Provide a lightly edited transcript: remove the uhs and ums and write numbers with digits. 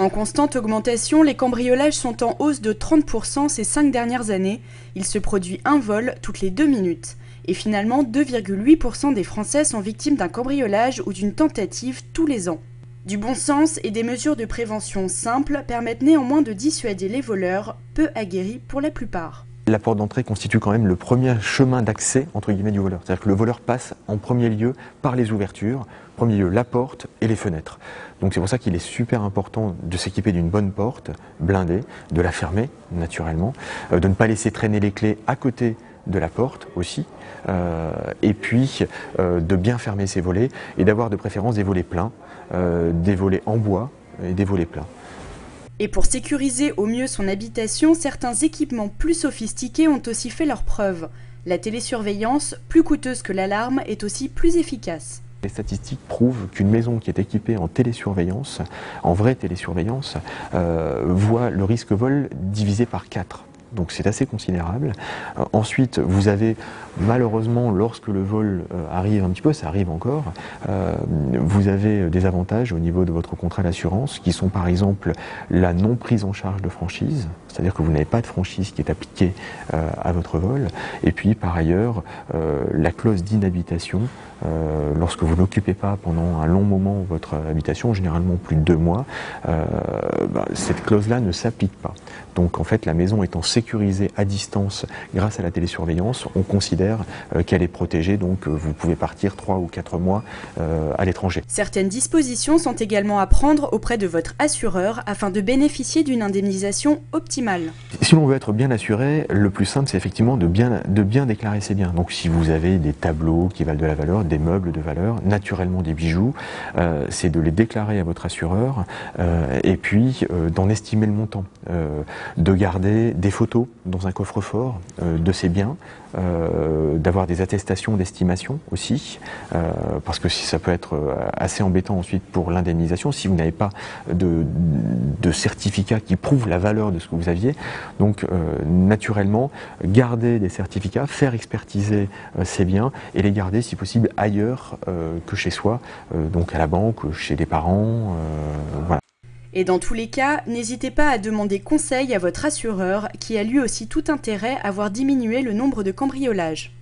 En constante augmentation, les cambriolages sont en hausse de 30% ces 5 dernières années. Il se produit un vol toutes les 2 minutes. Et finalement, 2,8% des Français sont victimes d'un cambriolage ou d'une tentative tous les ans. Du bon sens et des mesures de prévention simples permettent néanmoins de dissuader les voleurs, peu aguerris pour la plupart. La porte d'entrée constitue quand même le premier chemin d'accès entre guillemets du voleur. C'est-à-dire que le voleur passe en premier lieu par les ouvertures, en premier lieu la porte et les fenêtres. Donc c'est pour ça qu'il est super important de s'équiper d'une bonne porte blindée, de la fermer naturellement, de ne pas laisser traîner les clés à côté de la porte aussi, et puis de bien fermer ses volets et d'avoir de préférence des volets pleins, des volets en bois et des volets pleins. Et pour sécuriser au mieux son habitation, certains équipements plus sophistiqués ont aussi fait leurs preuves. La télésurveillance, plus coûteuse que l'alarme, est aussi plus efficace. Les statistiques prouvent qu'une maison qui est équipée en télésurveillance, en vraie télésurveillance, voit le risque vol divisé par 4. Donc c'est assez considérable. Ensuite, vous avez malheureusement, lorsque le vol arrive un petit peu, ça arrive encore, vous avez des avantages au niveau de votre contrat d'assurance qui sont par exemple la non prise en charge de franchise, c'est-à-dire que vous n'avez pas de franchise qui est appliquée à votre vol, et puis par ailleurs la clause d'inhabitation, lorsque vous n'occupez pas pendant un long moment votre habitation, généralement plus de 2 mois, cette clause-là ne s'applique pas. Donc en fait la maison étant sécurisée à distance grâce à la télésurveillance, on considère qu'elle est protégée, donc vous pouvez partir 3 ou 4 mois à l'étranger. Certaines dispositions sont également à prendre auprès de votre assureur afin de bénéficier d'une indemnisation optimale. Si l'on veut être bien assuré, le plus simple c'est effectivement de bien déclarer ses biens. Donc si vous avez des tableaux qui valent de la valeur, des meubles de valeur, naturellement des bijoux, c'est de les déclarer à votre assureur et puis d'en estimer le montant, de garder des photos dans un coffre-fort de ces biens, d'avoir des attestations d'estimation aussi, parce que ça peut être assez embêtant ensuite pour l'indemnisation si vous n'avez pas de certificat qui prouve la valeur de ce que vous aviez. Donc naturellement, garder des certificats, faire expertiser ces biens et les garder si possible ailleurs que chez soi, donc à la banque, chez des parents, voilà. Et dans tous les cas, n'hésitez pas à demander conseil à votre assureur qui a lui aussi tout intérêt à voir diminuer le nombre de cambriolages.